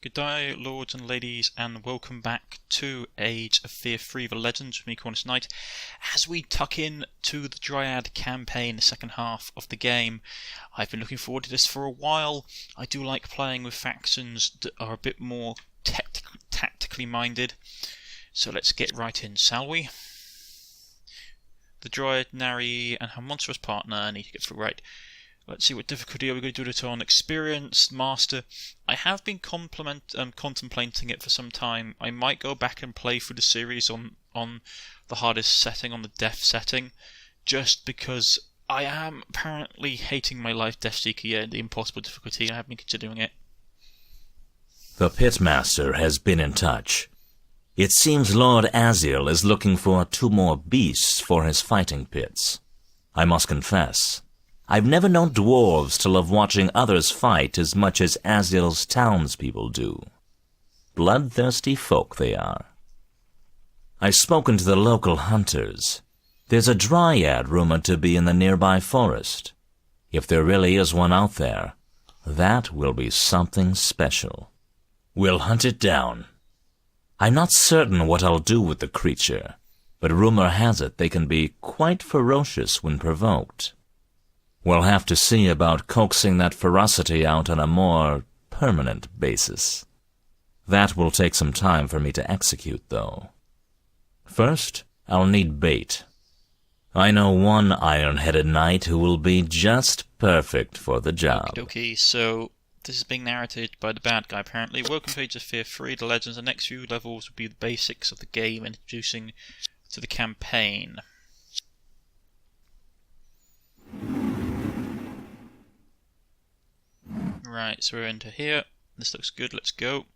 Good day, lords and ladies, and welcome back to Age of Fear 3 The Legends with me, Cornish-Knight, as we tuck in to the Dryad campaign, the second half of the game. I've been looking forward to this for a while. I do like playing with factions that are a bit more tactically minded. So let's get right in, shall we? The Dryad, Nari, and her monstrous partner. I need to get through right. Let's see, what difficulty are we going to do it on? Experienced, Master. I have been contemplating it for some time. I might go back and play through the series on the hardest setting, on the death setting, just because I am apparently hating my life Death Seeker, yeah, the impossible difficulty. I have been considering it. The Pitmaster has been in touch. It seems Lord Azil is looking for 2 more beasts for his fighting pits. I must confess, I've never known dwarves to love watching others fight as much as Azil's townspeople do. Bloodthirsty folk they are. I've spoken to the local hunters. There's a dryad rumored to be in the nearby forest. If there really is one out there, that will be something special. We'll hunt it down. I'm not certain what I'll do with the creature, but rumor has it they can be quite ferocious when provoked. We'll have to see about coaxing that ferocity out on a more permanent basis. That will take some time for me to execute, though. First, I'll need bait. I know one iron-headed knight who will be just perfect for the job. Okay, so this is being narrated by the bad guy, apparently. Welcome to Age of Fear 3, the Legends. The next few levels will be the basics of the game, introducing to the campaign. Right, so we're into here. This looks good, let's go.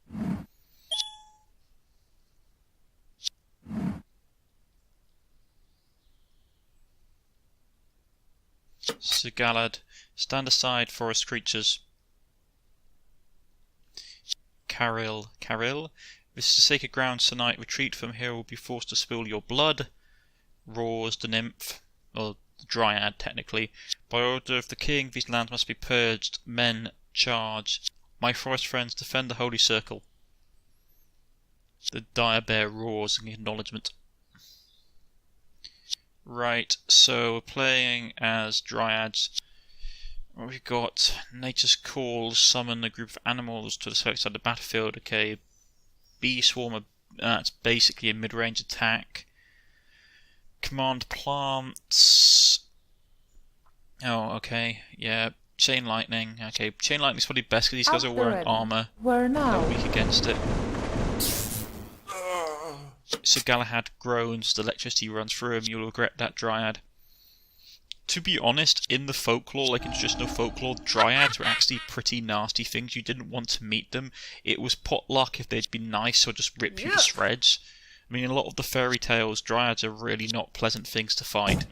Sir Galad, stand aside, forest creatures. Caril, this is the sacred ground tonight. Retreat from here will be forced to spill your blood. Roars the nymph, or the dryad technically. By order of the king, these lands must be purged. Men, charge. My forest friends, defend the holy circle. The dire bear roars in acknowledgement. Right, so we're playing as dryads. We've got Nature's Call, summon a group of animals to the select side of the battlefield. Okay, Bee Swarmer, that's basically a mid-range attack. Command plants. Oh, okay, yeah. Chain Lightning. Okay, Chain Lightning's probably best because these guys are wearing armour. Where now? They're weak against it. So Galahad groans, the electricity runs through him, you'll regret that, Dryad. To be honest, in the folklore, like in traditional folklore, dryads were actually pretty nasty things. You didn't want to meet them. It was potluck if they'd been nice or just rip you to shreds. I mean, in a lot of the fairy tales, dryads are really not pleasant things to fight.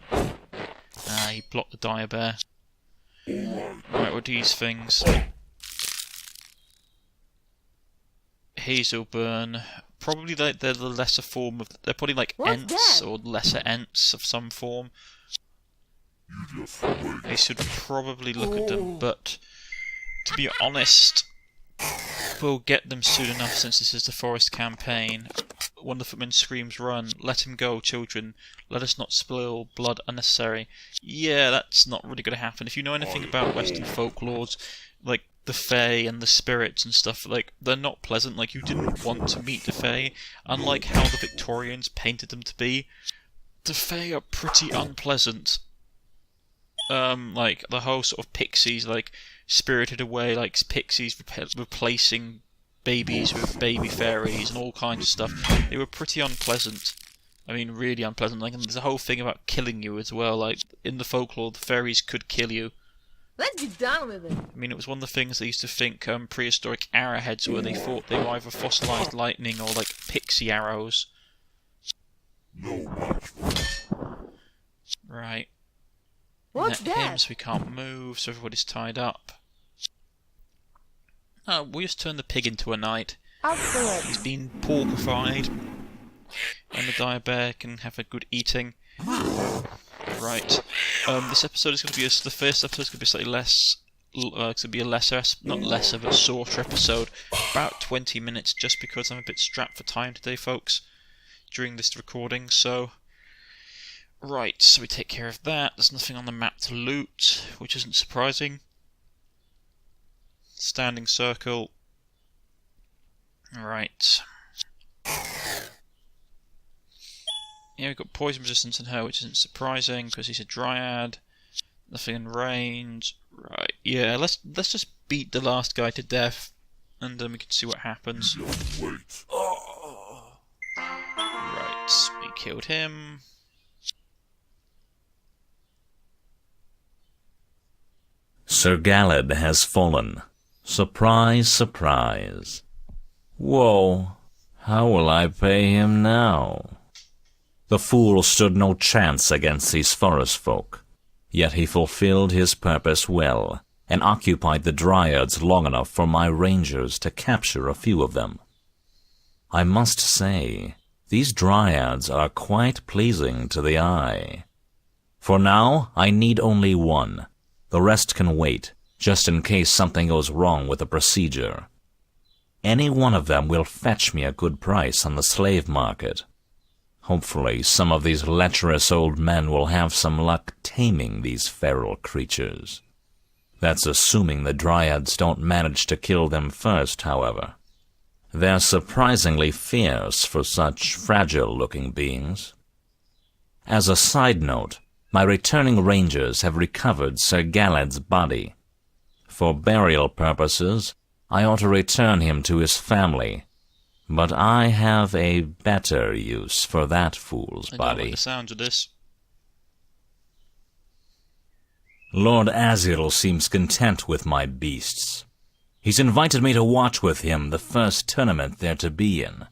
He blocked the dire bear. Right, what are these things? Hazelburn. Probably they're the lesser form of... They're probably like Ents or lesser Ents of some form. I should probably look at them, but to be honest, we'll get them soon enough since this is the forest campaign. One of the footmen screams, "Run! Let him go, children! Let us not spill blood unnecessary." Yeah, that's not really going to happen. If you know anything about Western folklores, like the Fae and the spirits and stuff, like, they're not pleasant. Like, you didn't want to meet the Fae, unlike how the Victorians painted them to be. The Fae are pretty unpleasant. Like, the whole sort of pixies, like, spirited away, like, pixies replacing babies with baby fairies and all kinds of stuff. They were pretty unpleasant. I mean, really unpleasant. Like, and there's a whole thing about killing you as well. Like, in the folklore, the fairies could kill you. Let's be done with it. I mean, it was one of the things they used to think prehistoric arrowheads were. They thought they were either fossilized lightning or, like, pixie arrows. Right. What's that? Him, so we can't move, so everybody's tied up. Oh, we just turned the pig into a knight. He's been porkified, and the dire bear can have a good eating. Right. This episode is going to be the first episode is going to be slightly it's gonna be a lesser, not lesser, but shorter episode, about 20 minutes, just because I'm a bit strapped for time today, folks, during this recording. So, right, so we take care of that. There's nothing on the map to loot, which isn't surprising. Standing circle. Right. Yeah, we've got poison resistance in her, which isn't surprising because he's a dryad. Nothing in range. Right. Yeah, let's just beat the last guy to death, and then we can see what happens. Right. We killed him. Sir Galad has fallen. Surprise, surprise. Whoa, how will I pay him now? The fool stood no chance against these forest folk, yet he fulfilled his purpose well, and occupied the dryads long enough for my rangers to capture a few of them. I must say, these dryads are quite pleasing to the eye. For now, I need only one. The rest can wait, just in case something goes wrong with the procedure. Any one of them will fetch me a good price on the slave market. Hopefully, some of these lecherous old men will have some luck taming these feral creatures. That's assuming the dryads don't manage to kill them first, however. They're surprisingly fierce for such fragile-looking beings. As a side note, my returning rangers have recovered Sir Galad's body. For burial purposes, I ought to return him to his family, but I have a better use for that fool's I body. don't like the sound of this. Lord Azil seems content with my beasts. He's invited me to watch with him the first tournament there to be in.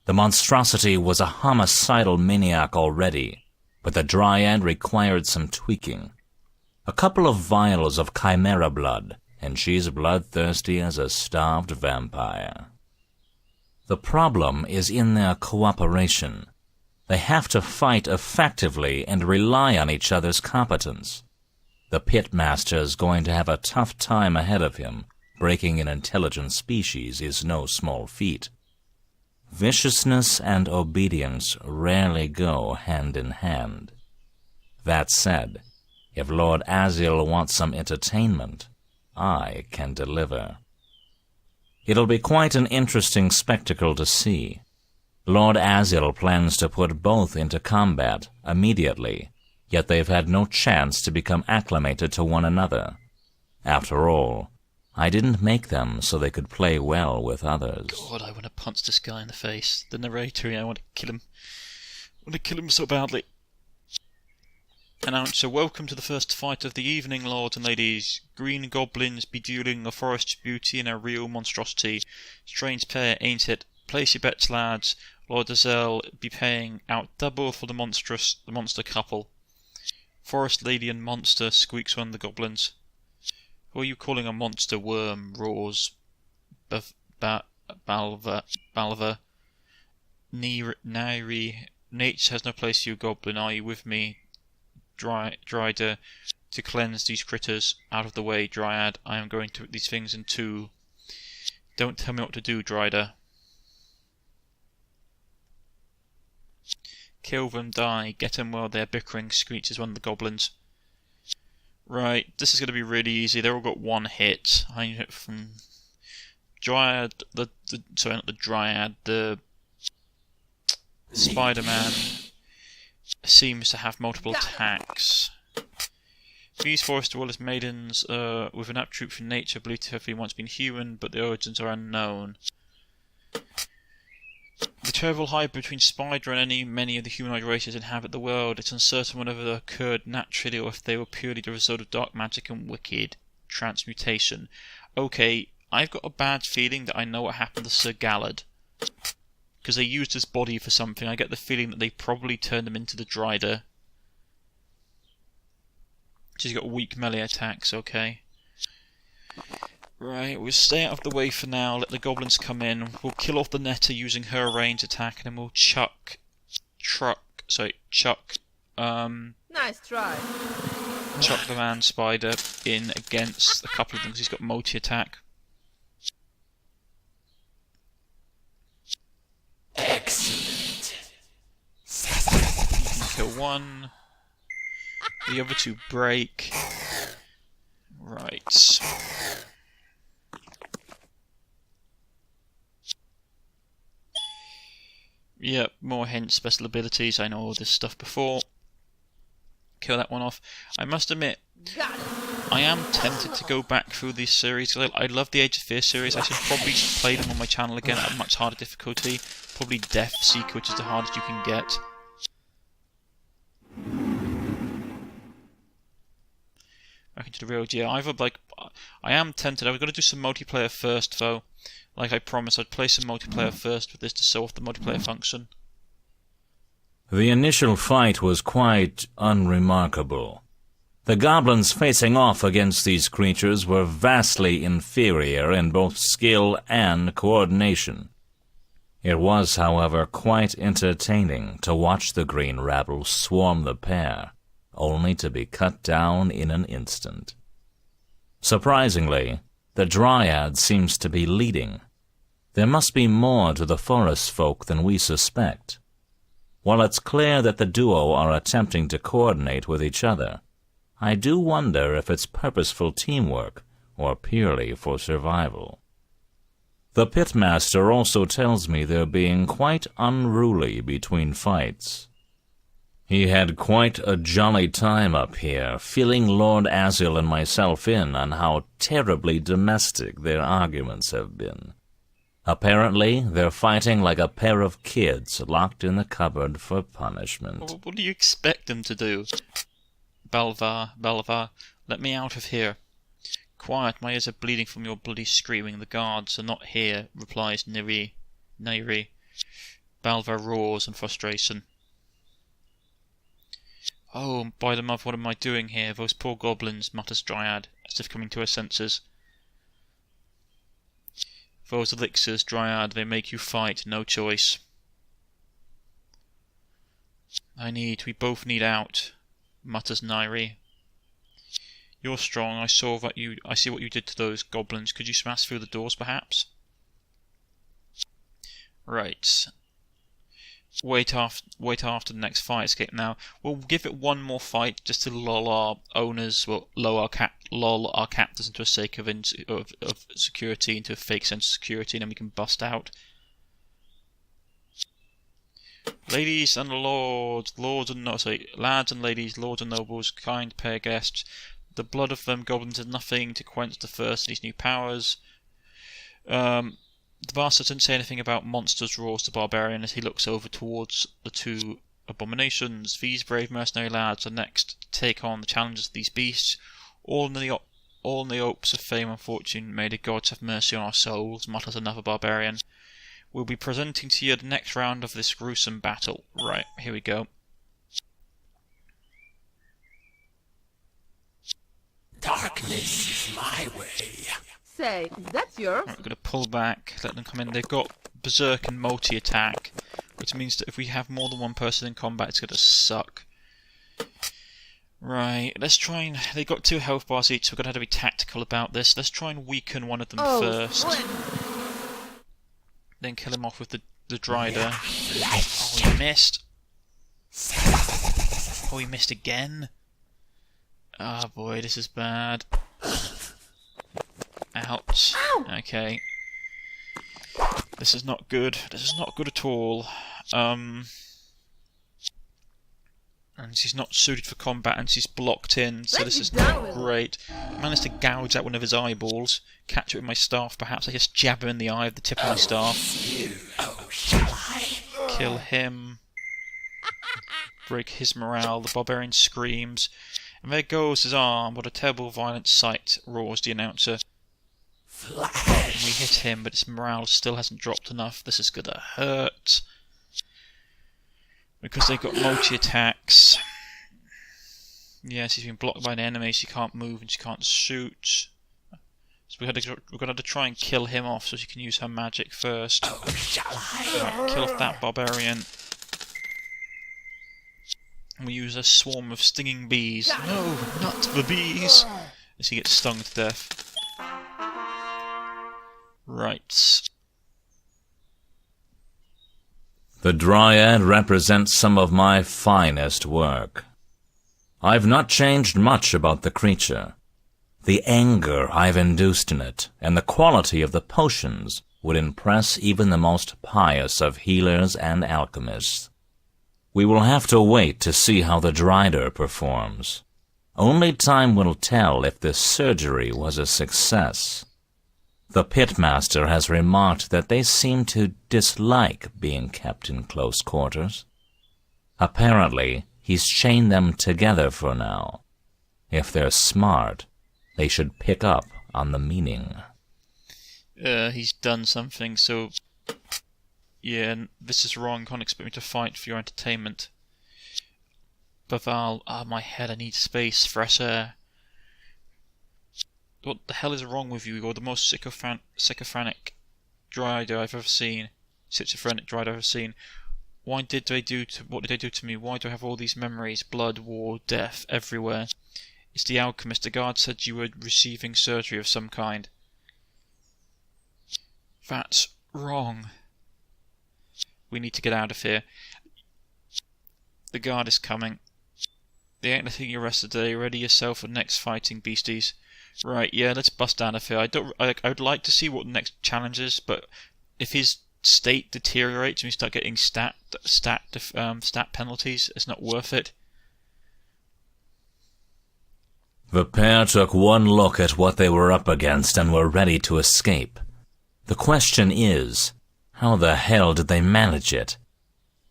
The monstrosity was a homicidal maniac already, but the dryad required some tweaking. A couple of vials of chimera blood, and she's bloodthirsty as a starved vampire. The problem is in their cooperation. They have to fight effectively and rely on each other's competence. The pitmaster's going to have a tough time ahead of him. Breaking an intelligent species is no small feat. Viciousness and obedience rarely go hand in hand. That said, if Lord Azil wants some entertainment, I can deliver. It'll be quite an interesting spectacle to see. Lord Azil plans to put both into combat immediately, yet they've had no chance to become acclimated to one another. After all, I didn't make them so they could play well with others. God, I want to punch this guy in the face. The narrator, I want to kill him. I want to kill him so badly. Announcer, welcome to the first fight of the evening, lords and ladies. Green goblins be dueling a forest's beauty and a real monstrosity. Strange pair, ain't it? Place your bets, lads. Lord Azil be paying out double for the monster couple. Forest lady and monster, squeaks one of the goblins. Who are you calling a monster? Worm, roars. Balva. Nairi. Nature has no place for you, goblin. Are you with me? Dryad, to cleanse these critters. Out of the way, dryad. I am going to put these things in two. Don't tell me what to do, Dryad. Kill them, die. Get them while they're bickering, screeches one of the goblins. Right, this is going to be really easy. They've all got one hit. I hit from Dryad, sorry, not the Dryad, the Spider-Man seems to have multiple attacks. These forest dwellers maidens with an attribute from nature believed to have once been human, but the origins are unknown. The terrible hybrid between spider and many of the humanoid races inhabit the world. It's uncertain whether they occurred naturally or if they were purely the result of dark magic and wicked transmutation. Okay, I've got a bad feeling that I know what happened to Sir Galad. Because they used his body for something. I get the feeling that they probably turned him into the Dryad. She's got weak melee attacks, okay. Right, we'll stay out of the way for now, let the goblins come in. We'll kill off the netter using her range attack, and then we'll chuck. Nice try. chuck the man spider in against a couple of them because he's got multi-attack. Excellent. You can kill one. The other two break. Right. Yep, more hints, special abilities. I know all this stuff before. Kill that one off. I must admit, I am tempted to go back through these series. I love the Age of Fear series. I should probably play them on my channel again at a much harder difficulty. Probably Death Seeker, which is the hardest you can get. Back into the real, yeah. I am tempted. I was going to do some multiplayer first, though. Like I promised, I'd play some multiplayer first with this to show off the multiplayer function. The initial fight was quite unremarkable. The goblins facing off against these creatures were vastly inferior in both skill and coordination. It was, however, quite entertaining to watch the green rabble swarm the pair, only to be cut down in an instant. Surprisingly, the dryad seems to be leading. There must be more to the forest folk than we suspect. While it's clear that the duo are attempting to coordinate with each other, I do wonder if it's purposeful teamwork or purely for survival. The pitmaster also tells me they're being quite unruly between fights. He had quite a jolly time up here, filling Lord Azil and myself in on how terribly domestic their arguments have been. Apparently, they're fighting like a pair of kids locked in the cupboard for punishment. What do you expect them to do? Balvar, let me out of here. Quiet, my ears are bleeding from your bloody screaming. The guards are not here, replies Nairi. Balvar roars in frustration. Oh, by the mother, what am I doing here? Those poor goblins, mutters Dryad, as if coming to her senses. Those elixirs, Dryad, they make you fight, no choice. We both need out, mutters Nairi. You're strong, I see what you did to those goblins. Could you smash through the doors, perhaps? Right. Wait after the next fire escape now. We'll give it one more fight just to lull our owners, lull our captors into a sake of security, into a fake sense of security, and then we can bust out. Ladies and lads and ladies, lords and nobles, kind pair guests. The blood of them goblins is nothing to quench the thirst of these new powers. The bastard didn't say anything about monsters, roars the barbarian as he looks over towards the two abominations. These brave mercenary lads are next to take on the challenges of these beasts. All in the hopes of fame and fortune, may the gods have mercy on our souls, mutters another barbarian. We'll be presenting to you the next round of this gruesome battle. Right, here we go. Darkness is my way. Say, that's yours? Right, we're going to pull back, let them come in. They've got berserk and multi-attack, which means that if we have more than one person in combat, it's going to suck. Right, let's try and... They've got 2 health bars each, so we're going to have to be tactical about this. Let's try and weaken one of them first. Then kill him off with the Dryad. Oh, he missed. Oh, he missed again. Ah, boy, this is bad. Ouch. Okay. This is not good. This is not good at all. And she's not suited for combat, and she's blocked in, so this is not great. I managed to gouge out one of his eyeballs, catch it with my staff perhaps. I just jab him in the eye with the tip of my staff. Kill him. Break his morale. The barbarian screams. And there goes his arm. What a terrible, violent sight, roars the announcer. And we hit him, but his morale still hasn't dropped enough. This is gonna hurt. Because they've got multi-attacks. Yes, he's been blocked by an enemy, she can't move and she can't shoot. So we're gonna have to try and kill him off so she can use her magic first. Right, kill off that barbarian. And we use a swarm of stinging bees. No, not the bees! As he gets stung to death. Right. The dryad represents some of my finest work. I've not changed much about the creature. The anger I've induced in it, and the quality of the potions, would impress even the most pious of healers and alchemists. We will have to wait to see how the Dryder performs. Only time will tell if this surgery was a success. The pitmaster has remarked that they seem to dislike being kept in close quarters. Apparently, he's chained them together for now. If they're smart, they should pick up on the meaning. He's done something, so... Yeah, this is wrong. Can't expect me to fight for your entertainment. Baval, my head, I need space, fresh air. What the hell is wrong with you? You're the most sycophantic dryad I've ever seen. Schizophrenic dryad I've ever seen. What did they do to me? Why do I have all these memories? Blood, war, death, everywhere. It's the alchemist. The guard said you were receiving surgery of some kind. That's wrong. We need to get out of here. The guard is coming. They ain't letting you rest today. Ready yourself for next fighting, beasties. Right, yeah, let's bust out of here. I would like to see what the next challenge is, but if his state deteriorates and we start getting stat penalties, it's not worth it. The pair took one look at what they were up against and were ready to escape. The question is, how the hell did they manage it?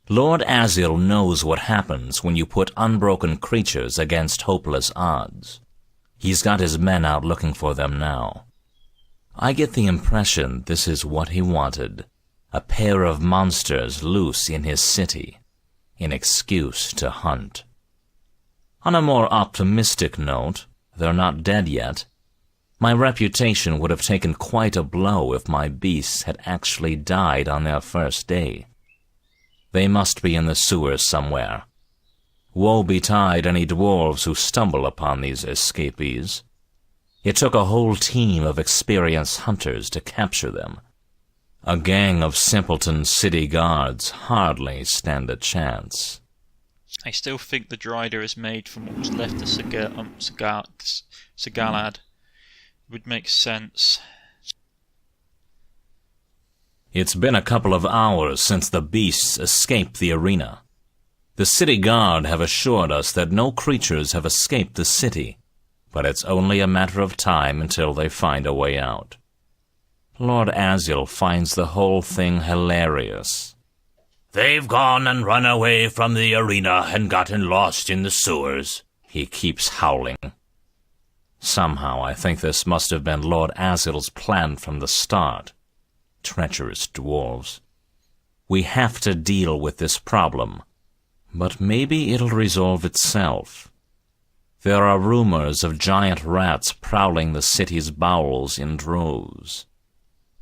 Lord Azil knows what happens when you put unbroken creatures against hopeless odds. He's got his men out looking for them now. I get the impression this is what he wanted, a pair of monsters loose in his city, an excuse to hunt. On a more optimistic note, they're not dead yet. My reputation would have taken quite a blow if my beasts had actually died on their first day. They must be in the sewers somewhere. Woe betide any dwarves who stumble upon these escapees. It took a whole team of experienced hunters to capture them. A gang of simpleton city guards hardly stand a chance. I still think the Dryder is made from what was left of Sigalad. Would make sense. It's been a couple of hours since the beasts escaped the arena. The city guard have assured us that no creatures have escaped the city, but it's only a matter of time until they find a way out. Lord Azil finds the whole thing hilarious. They've gone and run away from the arena and gotten lost in the sewers, he keeps howling. Somehow I think this must have been Lord Azil's plan from the start. Treacherous dwarves. We have to deal with this problem, but maybe it'll resolve itself. There are rumors of giant rats prowling the city's bowels in droves.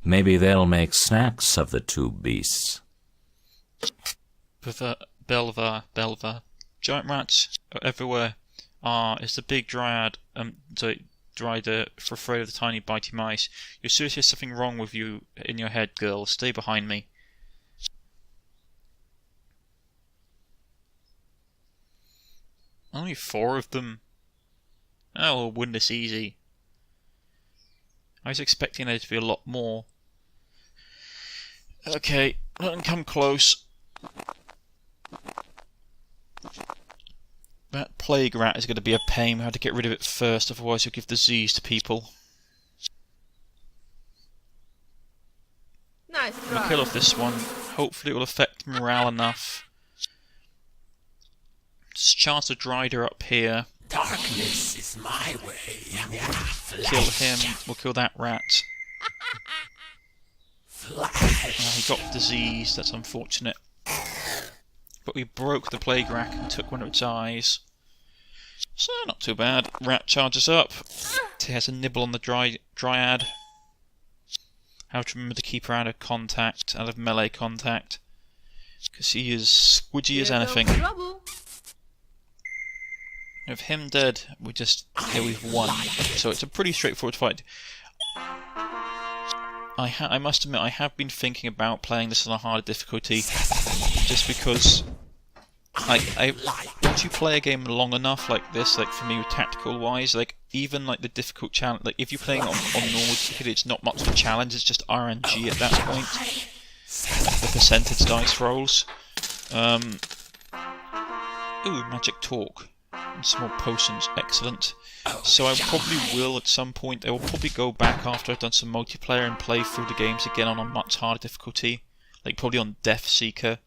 Maybe they'll make snacks of the two beasts. Belva. Giant rats are everywhere. Is the big dryad, Dryder, for afraid of the tiny bitey mice. You're seriously something wrong with you in your head, girl. Stay behind me. Only 4 of them. Oh, we'll win this easy. I was expecting there to be a lot more. Okay, let them come close. That plague rat is going to be a pain. We have to get rid of it first, otherwise you'll give disease to people. Nice We'll try. kill off this one. Hopefully it will affect morale enough. Let's chance a Dryder up here. Darkness is my way. Kill him. We'll kill that rat. He got disease. That's unfortunate. But we broke the plague rat and took one of its eyes. So, not too bad. Rat charges up. He has a nibble on the dryad. Have to remember to keep her out of contact, out of melee contact. Because he is squidgy as anything. Trouble. With him dead, we've won. So it's a pretty straightforward fight. I must admit, I have been thinking about playing this on a harder difficulty, just because once you play a game long enough like this, like for me, tactical wise, like even like the difficult challenge, like if you're playing on normal difficulty, it's not much of a challenge. It's just RNG at that point. The percentage dice rolls. Ooh, magic talk. And small potions, excellent. So I probably will at some point, I will probably go back after I've done some multiplayer and play through the games again on a much harder difficulty. Like probably on Death Seeker.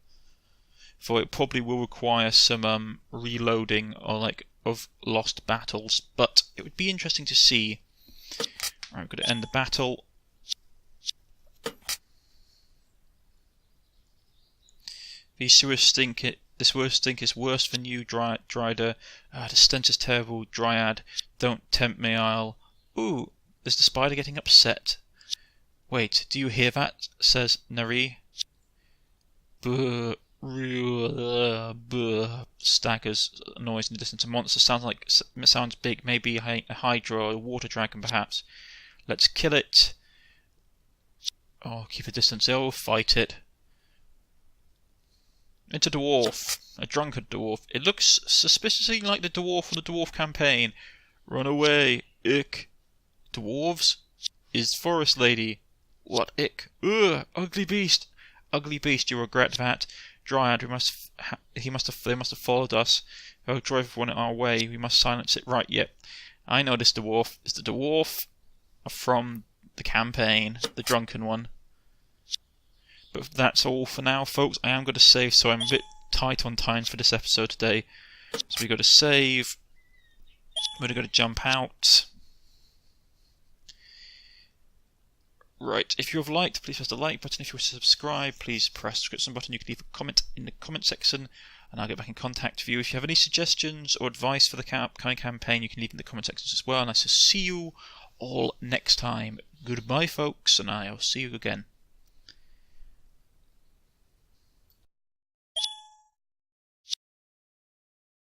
For it probably will require some reloading or like of lost battles. But it would be interesting to see. Right, I'm going to end the battle. These sewers stink. The sewer stink is worse than you, Dryder. The stench is terrible, Dryad. Don't tempt me, I'll... Ooh, is the spider getting upset? Wait, do you hear that? Says Nari. Buh, buh, staggers a noise in the distance. A monster sounds big. Maybe a hydra or a water dragon, perhaps. Let's kill it. Oh, keep a distance. They'll fight it. It's a dwarf. A drunken dwarf. It looks suspiciously like the dwarf from the dwarf campaign. Run away, ick. Dwarves? Is forest lady. What ick? Ugh, ugly beast. Ugly beast, you regret that. Dryad, they must have followed us. They'll drive everyone our way. We must silence it. Right, yep. I know this dwarf. It's the dwarf from the campaign, the drunken one. But that's all for now, folks. I am going to save, so I'm a bit tight on time for this episode today. So we got to save. We're going to jump out. Right, if you have liked, please press the like button. If you wish to subscribe, please press the subscription button. You can leave a comment in the comment section, and I'll get back in contact with you. If you have any suggestions or advice for the upcoming campaign, you can leave in the comment sections as well. And I shall see you all next time. Goodbye, folks, and I'll see you again.